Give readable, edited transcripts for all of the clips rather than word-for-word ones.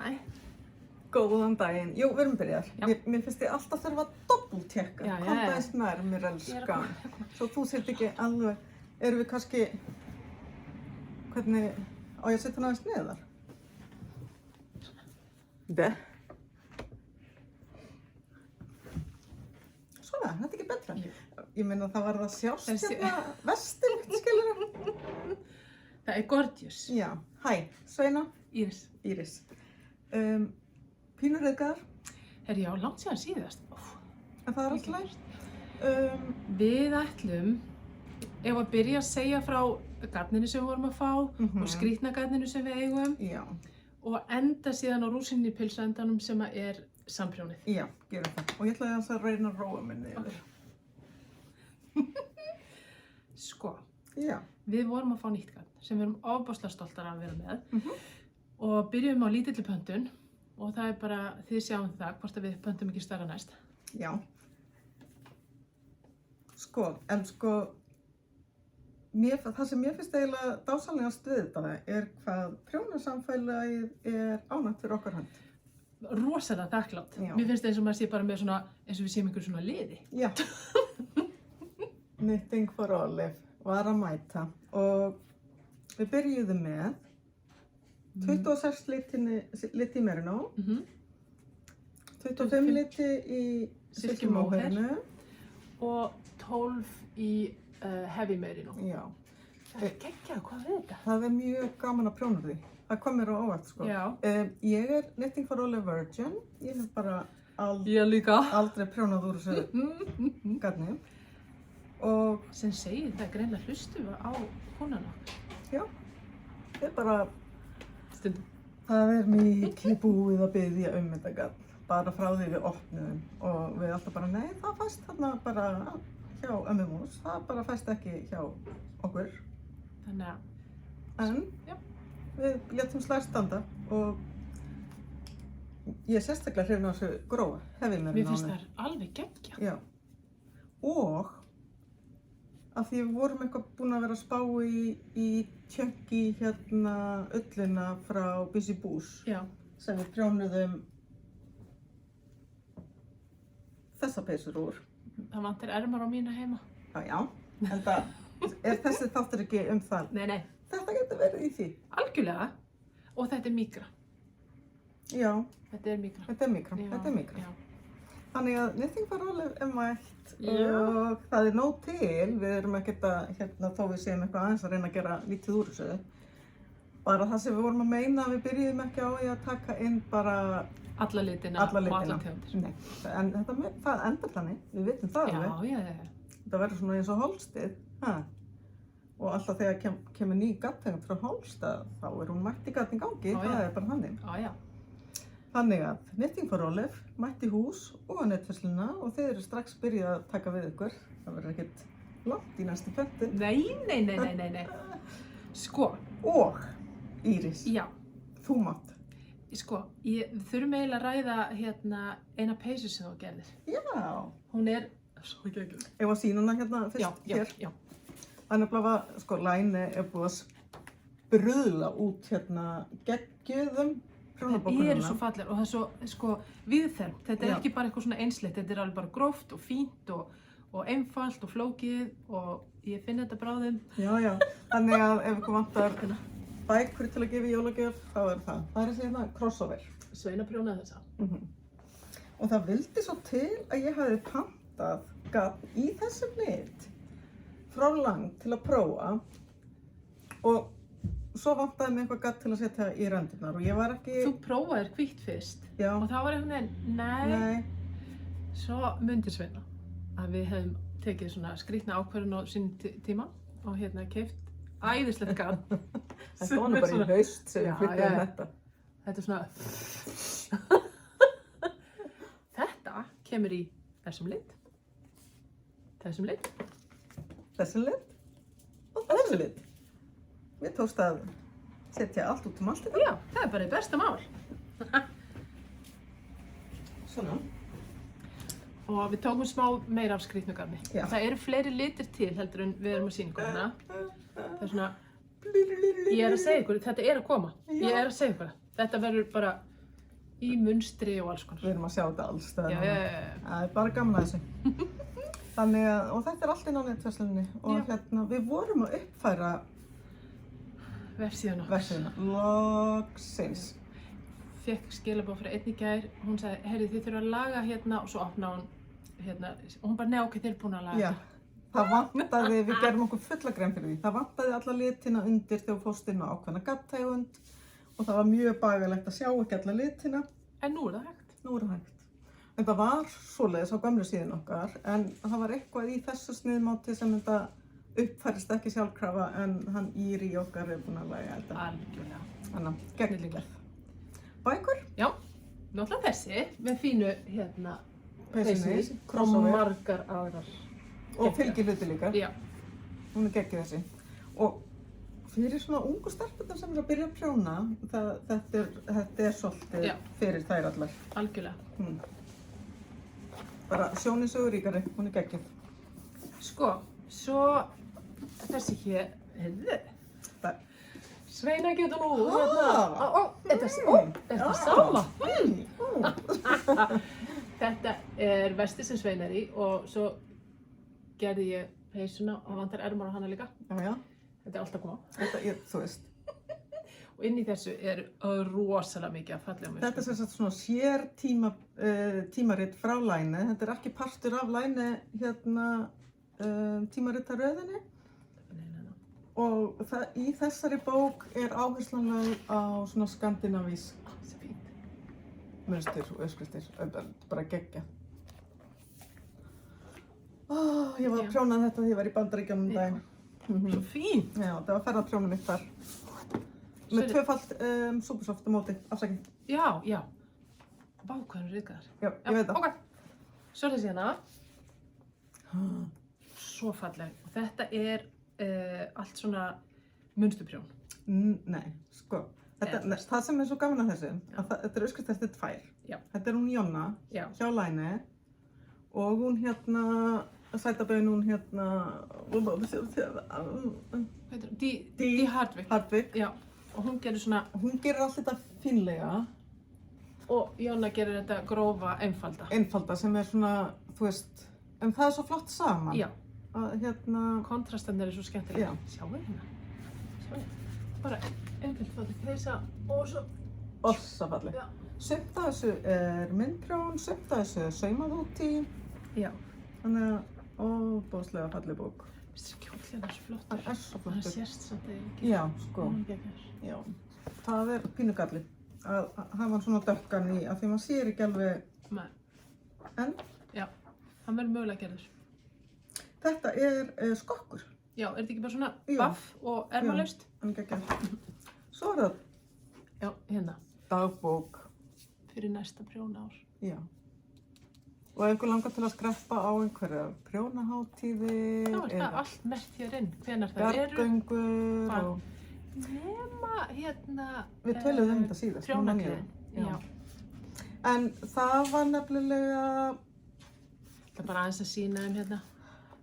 Hæ. Góðan daginn. Jú, við erum byrjar. Já. Mér finnst ég alltaf þurfa að doppeltjekka. Já, já, Kom já. aðeins nær mér, Ég er að elskan. koma. Svo þú sért ekki alveg, erum við kannski, hvernig, á ég að setja hann aðeins neðar? Svona. Svona, þetta er ekki betra. Jú. Ég meina það var það sjást Þessi- hérna vestilegt, skilur. Það er gorgeous. Já, hæ, Sveina, Íris. Íris. Pínurriðgar, Herri, já, langt síðan síðast. en það er alltaf lægt. Við ætlum, ef að byrja að segja frá garninu sem við vorum að fá og skrýtna garninu sem við eigum Já, og enda síðan á rúsinni í pilsuendanum sem að er samprjónið. já, gerum það. Og ég ætlaði aðeins að reyna að róa minni yfir. Sko, Já, við vorum að fá nýtt garn sem við erum ofboðslega stoltar af að vera með Mhm. og byrjum á lítilli pöntun og það er bara, þið sjáum það, hvort að við pöntum ekki stærra næst. já. Sko, það sem mér finnst eiginlega dásamlegast við þetta er hvað prjónasamfélagið er ánægt fyrir okkar hönd. Rosalega þakklátt. Já. Mér finnst eins og maður sé bara með svona, eins og við séum einhver svona liði. Já. Knitting for Olive var að mæta og við byrjuðum með 26 liti í Merino, 25 liti í Silky Mohairinu. Og 12 í Heavy Merino. Já, Það er geggjað, hvað er þetta? það er mjög gaman að prjóna því. Það kom mér á óvart, sko. Já. Ég er Knitting for Olive Virgin. Ég hef bara Ég líka. aldrei prjónað úr þessu garni. Og Sem segir það greinlega hlustu á konana. já, ég er bara, Stundum. það er mikið búið að biðja þetta garn. Bara frá því við opnuðum. Og við alltaf bara, nei, það fæst þarna bara hjá ömmu mús. Það bara fæst ekki hjá okkur. Þannig að, En já. við létum slag standa og ég er sérstaklega hrifin á þessu grófa, heavy merino. Mér finnst það alveg geggjað. Já. Og af því við vorum eitthvað búin að vera að spá í chunky hérna ullina frá Busy Boosh Já. sem við prjónuðum þessa peysur úr. Það vantar ermar á mína heima. Já, en það er þessi þáttur ekki það. Nei, nei. Þetta getur verið í því. Algjörlega. Og þetta er mýkra. Já, Þetta er mýkra. þetta er mikra, Já, þetta er mikra. Já. Þannig að Knitting for Olive er mætt Já. og það er nóg til. Við erum ekkert að, þó við séum eitthvað aðeins að reyna að gera lítið úr þessu. Bara það sem við vorum að meina, við byrjuðum ekki á því að taka inn bara Alla litina alla og litina. alla tegundir. Nei, en það endar þannig, við vitum það Já, alveg. já. Það verður svona eins og Holstið. Og alltaf þegar kemur ný gattegund frá Holstað, þá er hún mætt í gatting gangi, Já, það já. er bara þannig. Já, já. Þannig að Knitting for Olive mætti í hús og á netversluna og þeir eru strax byrjað að taka við ykkur. Það verður ekkert langt í næstu pöntun. Nei. Sko, Og Íris, já. þú mátt. Sko, við þurfum eiginlega að ræða hérna eina peysu sem þú gerðir. Já. Hún er svo geggjað. Ef að sína hana hérna fyrst hér. Já. Þannig að sko, Læni er búið að sprudla út hérna geggjuðum Það prjónabókunum. eru svo fallegar og það er svo, sko, viðþermt. Þetta er Já. ekki bara eitthvað svona einsleitt, þetta er alveg bara gróft og fínt og einfalt og flókið og ég finn þetta bráðum. Já. Þannig að ef ykkur vantar bækur til að gefa í jólagjöf, þá er það. Það er þessi hérna crossover. Sveina prjónaði þessa. Og það vildi svo til að ég hafi pantað garn í þessu hnit frá Lang til að prófa og svo vantaði mig eitthvað garn til að setja í röndurnar og ég var ekki... Þú prófaðir hvítt fyrst Já. og þá var einhvern veginn, nei. Svo mundi Sveina að við hefum tekið svona skrýtna ákvörðun á sínum tíma og hérna keypt æðislegt garn. Þetta var nú bara í haust sem Já, við flyttum já. þetta. Þetta er svona... Þetta kemur í þessum lit. Þessum lit. Þessi lit og þessi lit. Við tókst að setja allt út allt þetta. Já, það er bara í besta mál. Svona. Og við tókum smá meira af skrýtnu garni. Já. Það eru fleiri litir til heldur en við erum að sýna ykkur hérna. Það er svona, ég er að segja ykkur, þetta er að koma. Ég er að segja ykkur það. Þetta verður bara í munstri og alls konar. Við erum að sjá þetta alls staðar Já, núna. já, já. Það er bara gaman að þessu. Þannig að, og þetta er allt inn á netversluninni og Já. hérna, við vorum að uppfæra Vefsíðan okkar. vefsíðuna. Loksins. Fekk skilabóð fyrir einn í gær, hún sagði, heyrðu þið þurfa að laga hérna og svo opnaði hún hérna, og hún bara, nei, ok, þið eru búin að laga Já, það vantaði, við gerum okkur fulla grein fyrir því. Það vantaði alla litina undir þegar þú fórst inn á ákveðna gaddtegund og það var mjög bagalegt að sjá ekki alla litina. En nú er það hægt. Nú er það hægt. Þetta var svoleiðis á gömlu síðan okkar en það var eitthvað í þessu sniðmáti sem þetta uppfærist ekki sjálfkrafa en hann Íri okkar er búinn að laga þetta. Algjörlega. Þannig að geggjað. Bækur? Já, náttúrulega þessi með fínu hérna Peysunni, og crossover margar aðrar. og fylgihluti líka. Já, Hún er geggjuð þessi. Og fyrir svona ungu stelpurnar sem er að byrja að prjóna, þetta er svolítið Já. fyrir þær allar. algjörlega. Bara sjónin söguríkari, hún er geggjuð. Sko, svo þessi hér, heyrðu, Það- Sveina getur nú, Ah. hérna, þetta er sama. Þetta er vesti sem Sveina er í og svo gerði ég peysuna og vantar ermar á hana líka. Já, já, Þetta er alltaf koma. þú veist. Og inn í þessu er rosalega mikið að fallega mjög. Þetta er sem sagt svona sér tímarit frá Læne. Þetta er ekki partur af Læne hérna tímaritaröðinni. Og í þessari bók er áherslan lögð á svona skandinavísk Það er fínt. munstur og uppskriftir. Bara geggja. Ég var að Já. prjóna þetta þegar ég var í Bandaríkjunum um daginn. Svo fínt. Já, það var ferðarprjónum mitt þar. Með tvöfalt Supersoft á móti, afsakið. Já, já. Vá, hvað hann ryðgar. Já, ég veit það. Ok. Svo er þessi hérna. Svo falleg. Og þetta er allt svona munsturprjón. Nei, sko. Það sem er svo gaman að þessu, þetta er uppskrift eftir tvær. Já. Þetta er hún Jonna Já. hjá Læne og hún hérna, sætaböðin hún hérna, Hvað heitir hún? Dee Hardwick. Hardwick. Já. Og hún gerir svona, Hún gerir allt þetta fínlega, og Jonna gerir þetta grófa, einfalda. einfalda sem er svona, þú veist, en það er svo flott saman. Já. Að hérna, Kontrastanir er svo skemmtilega. Já. Sjáu hérna. Sjáu. Bara einföld fótið peysa og svo. ossafalleg. Já. Sumt af þessu er myndprjón, sumt af þessu er saumað út í, Já. þannig að óbúslega falleg bók. Þessi kjóll hérna er svo flottur. Það er svo Það flottur. sést samt eða ekki. Já, sko. Hún er geggjör. Já, það er pínugalli að hafa hann svona dökkan í, af því maður sér ekki alveg, Nei. en Já. Hann verður mögulega gerður. þetta er skokkur, Já, er þetta ekki bara svona Jú. baff og ermalaust? hann er ekki Svo er það Já, hérna. dagbók, Fyrir næsta prjónaár. já. Og ef einhver langar til að skreppa á einhverja prjónahátíðir, Já, er það allt mert hér inn, hvenar það eru. gargöngur Hvað? og Nema, hérna... við töluðum þetta síðast. nú man ég Prjónagleðin. það. Já. En það var nefnilega, Það er bara aðeins að sína þeim hérna.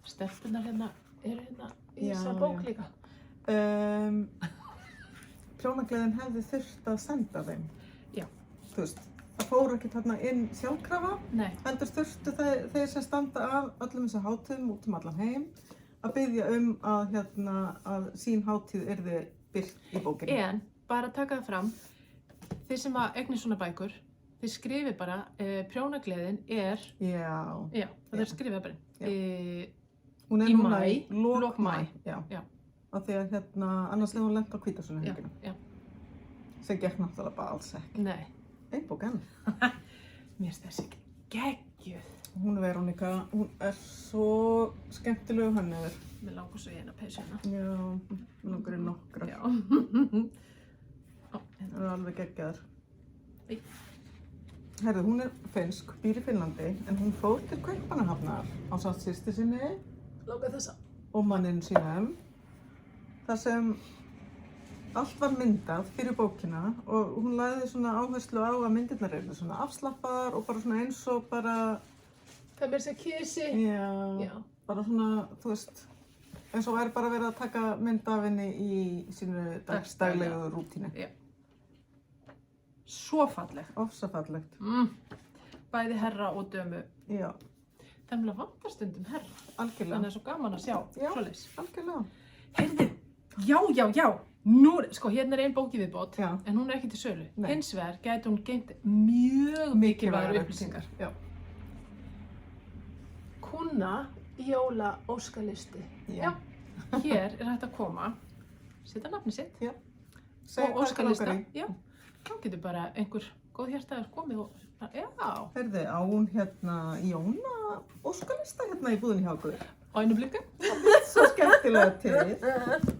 Stelpunar hérna eru hérna í Já, þessa bók já. líka. prjónagleðin hefði þurft að senda þeim. Já. Þú veist, það fóru ekki þarna inn sjálfkrafa, Nei, heldur þurftu þeir sem standa að öllum þessu hátíðum út allan heim að biðja að sín hátíð yrði birt í bókinni. en bara að taka það fram, þið sem að eignir svona bækur, þið skrifið bara, prjónagleðin er, Já, já, það Já. er skrifið bara, Já. hún er Í núna maí, í lok lok maí. maí. Já. Já. Af því að annars hefur hún lent á hvítasunni já, helgina, já, sem gekk náttúrulega bara alls ekki. nei, Ein bók enn. mér finnst þessi geggjuð. Hún Veronika, hún er svo skemmtilegu hönnuður. Mér langar svo í eina peysu hérna. Já, hún langar í nokkra. Já. Ó, hérna. Það er alveg geggjaður. Í. Herðu, hún er finnsk, býr í Finnlandi, en hún fór til Kaupmannahafnar á samt systur sinni Langar þessa. og manninn sínum. Þar sem allt var myndað fyrir bókina og hún lagði svona áherslu á að myndirnar eru svona afslappaðar og bara svona eins og bara, Það er mér sem kísi. já, Já. bara svona, þú veist, eins og væri bara verið að taka mynd af henni í sínu Dagsdaglega. daglegu rútínu. Já. svo fallegt. Ofsafallegt. Bæði herra og dömu. Já, Það er mjög vantar stundum herra. Þannig að algjörlega. það er svo gaman að sjá Já. svoleiðis. Algjörlega. Heyrðu, já. Nú, sko, hérna er ein bók í viðbót, Já. en hún er ekki til sölu. Nei. Hins vegar gæti hún geymt mjög mikilvægar upplýsingar. Já. Kuna jóla óskalisti. Já. Hér er hægt að koma, setja nafni sitt Segja og hvað þig óskalista. langar í. Já, þá getur bara einhver góð hjartaður komið og, já, Heyrðu, á hún hérna Jóna óskalista hérna í búðinni hjá okkur. ænumblika. Svo skemmtilega til.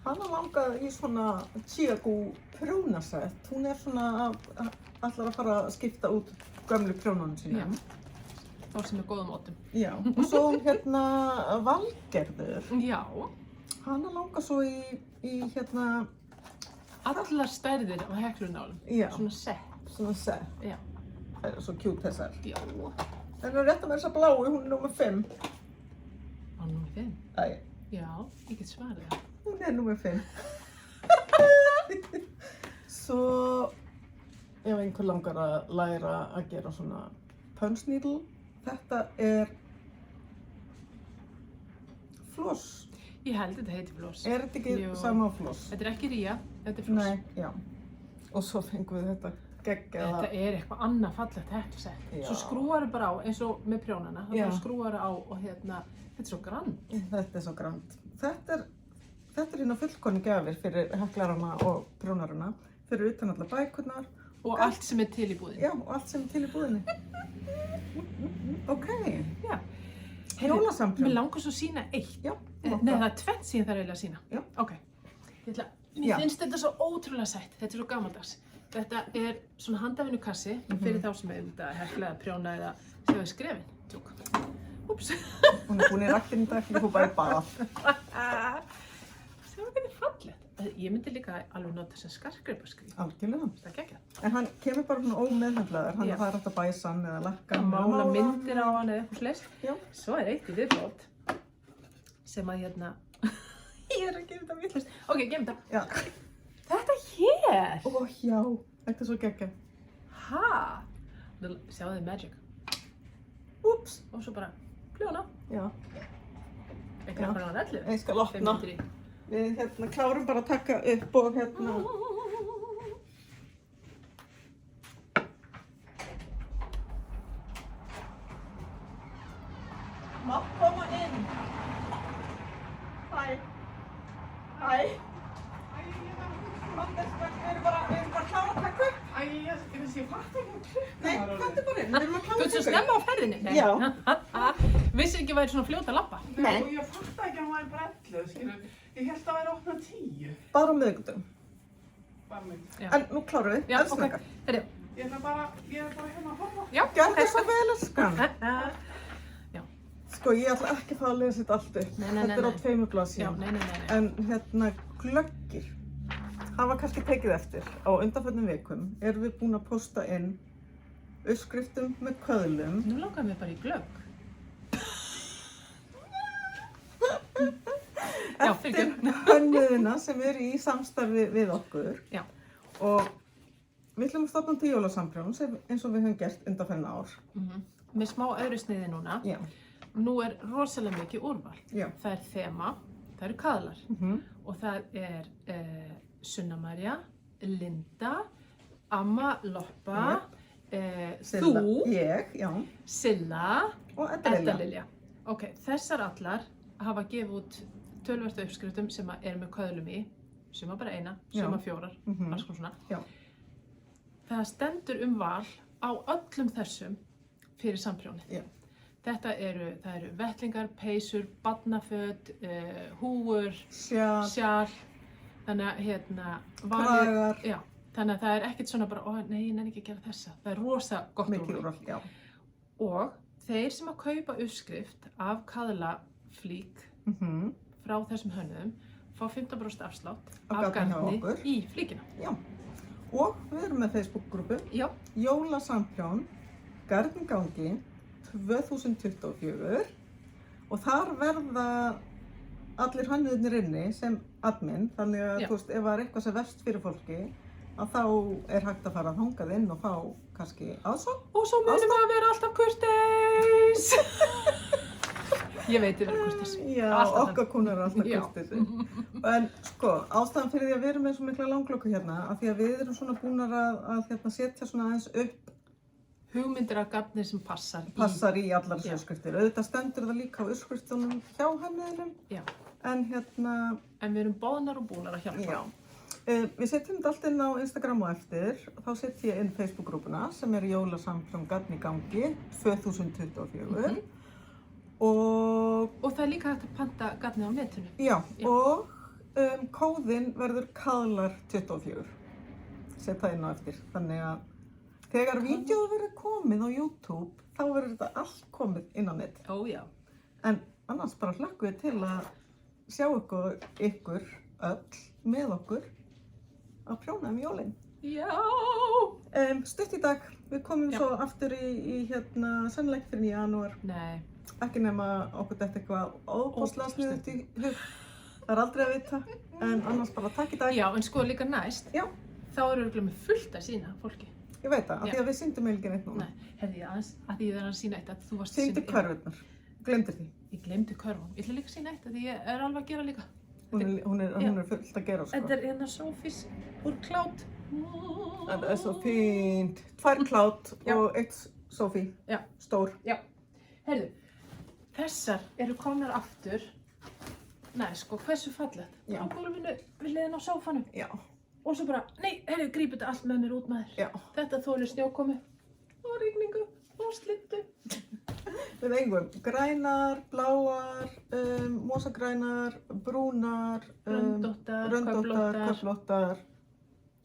Hanna langaði í svona Chiago prjónasett. Hún er svona allar að fara að skipta út gömlu prjónunum Já, sínum. þá sem er góðum óttum. Já. Og svo hún hérna Valgerður. Já, Hanna langar svo í hérna, allar stærðir af heklunálum, já, svona sett. svona set. Já, Það er svo cute þessar. já, En hún er rétt að með þessa bláu, hún er númer 5. á númer 5. Æ, Já, ég get svarið það. hún er númer 5. Svo ef einhver langar að læra að gera svona punch needle, þetta er floss. Ég held þetta heiti floss. Er þetta ekki Jú. sama á floss? Þetta er ekki ría, þetta er floss. Nei, já. Og svo fengum við þetta geggjaða. Þetta er eitthvað annað fallegt heklusett. Já. Svo skrúar það bara á, eins og með prjónana. Það Já. bara skrúar það á og hérna, þetta er svo grann. Þetta er svo grand. Þetta er hérna fullkonni gjafir fyrir heklarana og prjónarana, fyrir utan allar bækurnar. Og allt sem er til í búðinni. Já, og allt sem er til í búðinni. Ok. Já. Jólasamprjón. Mér langar svo að sína eitt. Já, Nei, það er tvennt sem ég þarf eiginlega að sína. Já. Ok. Mér Já. finnst þetta svo ótrúlega sætt. Þetta er svo gamaldags. Þetta er svona handavinnukassi fyrir þá sem er þetta hekla eða prjóna eða sjáðu skrefin. Tjók. Úps. Hún er búin í rættin í dag, ég fór bara í bað. Sjáðu hvernig fallegt. Ég myndi líka alveg nota sem skartgripaskríf. Algjörlega. Það er geggjað. En hann kemur bara svona ómeðhöndlaður, hann Já. er það hægt að bæsa hann eða lakka Að hann. mála myndir á hann eða eitthvað slags. Já. Svo er eitt í viðbót sem að hérna ég er að gefa þetta vitlaust. Ok, gefum þetta. Já. Þetta hér! Ó, já. Þetta er svo geggjað. Ha? Sjáðu þið magic. Úps. Og svo bara prjóna. Já. Ekki Já. að prjóna 11. Ég skal 5 opna. myndir í. Við hérna klárum bara að taka upp og hérna. Má koma inn. Hæ. Hæ. Anders, við erum bara klára að taka upp. Æ, ég fatt ekki Nei, þetta er bara inn. Við erum að Þú klára ert svo að taka upp. snemma á ferðinni. Nei. Já. Vissir ekki að væri svona fljóta að labba. Nei. Og ég fatt ekki að hann væri bara 11, skilur. Ég held að það væri opnað 10. Bara á miðvikudögum. Bara mig. Já. En nú klárum við. Já, ok. Eldsnöggar. Herri. Ég er bara hérna að horfa. Já, Gjörðu svo vel, elskan. Já. Sko, ég ætla ekki að fá að lesa þetta allt upp. Nei, nei, Þetta er á nei. 2 Já, blaðsíðum. nei. En hérna, glöggir hafa kannski tekið eftir. Á undanförnum vikum erum við búin að posta inn uppskriftum með köðlum. Nú langar mér bara í glögg. Já, Eftir fyrirgefðu. hönnuðina sem er í samstarfi við okkur. Já. Og við ætlum að stofna til jólasamprjón eins og við höfum gert undanförn ár. Með smá öðru sniði núna. Já. Nú er rosalega mikið úrval. Já. Það er þema, það eru kaðlar Mhm. og það er Sunna María, Linda, Amma Loppa, Silla. þú, Ég, já. Silla, Og Edda Edda Lilja. Lilja. Ok, þessar allar hafa gefið út tölvert uppskriftum sem eru með köðlum í, suma bara eina, suma Já. 4, Mhm. alls konar svona. Já. Það stendur val á öllum þessum fyrir samprjónið. Já. Það eru vettlingar, peysur, barnaföt, húfur, Sjál. sjál, þannig að hérna, Kragar. já, þannig að það er ekkert svona bara, ó nei, ég nenni ekki að gera þessa. Það er rosa gott Mikið úrval. úrval, já. Og þeir sem að kaupa uppskrift af kaðlaflík Mhm. frá þessum hönnuðum fá 15% afslátt Á af garni hjá garni okkur. í flíkina. Já. Og við erum með Facebook-grúpu Já, Jólasamprjón, Garðingangi 2024 og þar verða allir hönnuðirnir inni sem admin, þannig að Já. þú veist, ef það er eitthvað sem verst fyrir fólki, að þá er hægt að fara þangað inn og fá kannski aðsókn. Og svo munum við að vera alltaf kurteis. Ég veit þið verður kurteis. Já, Alltaf okkar kúnar er alltaf Já. kurteisi. En sko, ástæðan fyrir því að við erum með svo mikla langloku hérna, af því að við erum svona búnar að hérna, setja svona aðeins upp, Hugmyndir af gafni sem passar passar í allar Já. uppskriftir. Auðvitað stendur það líka á uppskriftunum hjá henniðinum, Já. en hérna, En við erum boðnar og búnar að hjálpa. já. Við setjum þetta allt inn á Instagram og eftir, þá set ég inn Facebook-grúpuna sem er jólasamfram Garn í gangi 2024 og Og það er líka hægt að panta gafni á netinu. já, Já. og kóðinn verður kaðlar24, set það inn á eftir, þannig að þegar vídeóið verður komið á YouTube, þá verður þetta allt komið inn á net. Ó já. En annars bara hlökkum við til að sjá ykkur öll með okkur að prjóna jólin. Já. Stutt í dag, við komum Já. svo aftur í hérna, sennilega ekki fyrir í janúar, Nei. ekki nema okkur þetta eitthvað óbúslega sniðugt í hug. Það er aldrei að vita, en annars bara takk í dag. Já, en sko líka næst, Já, þá eru við með fullt að sína fólki. ég veit það, af Já. því að við syndum ekki neitt núna. Nei, hefði ég aðeins, að því ég er að sína eitt að þú varst Sýndu körfurnar, glemdir því. Ég glemdi körfum. Ég ætla líka að sína eitt að því ég er alveg að gera líka. Hún er fullt að gera, sko. Þetta er hérna Sofís úr klát. Það er svo fínt. 2 klát Já. og 1 Sophie, Já. stór. Já. Heyrðu, þessar eru komnar aftur. Nei, sko, hversu fallegt. Já. Á gólfinu við hliðin á sófanum. Já, Og svo bara, nei, heyrðu, gríp þetta allt með mér út maður. já. Þetta þolir snjókomu og rigningu og slittu. Við eigum grænar, bláar, mosagrænar, brúnar, Röndóttar, röndóttar, köflóttar. köflóttar,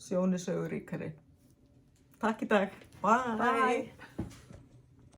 sjónisauguríkari. Takk í dag. Bye. Bye.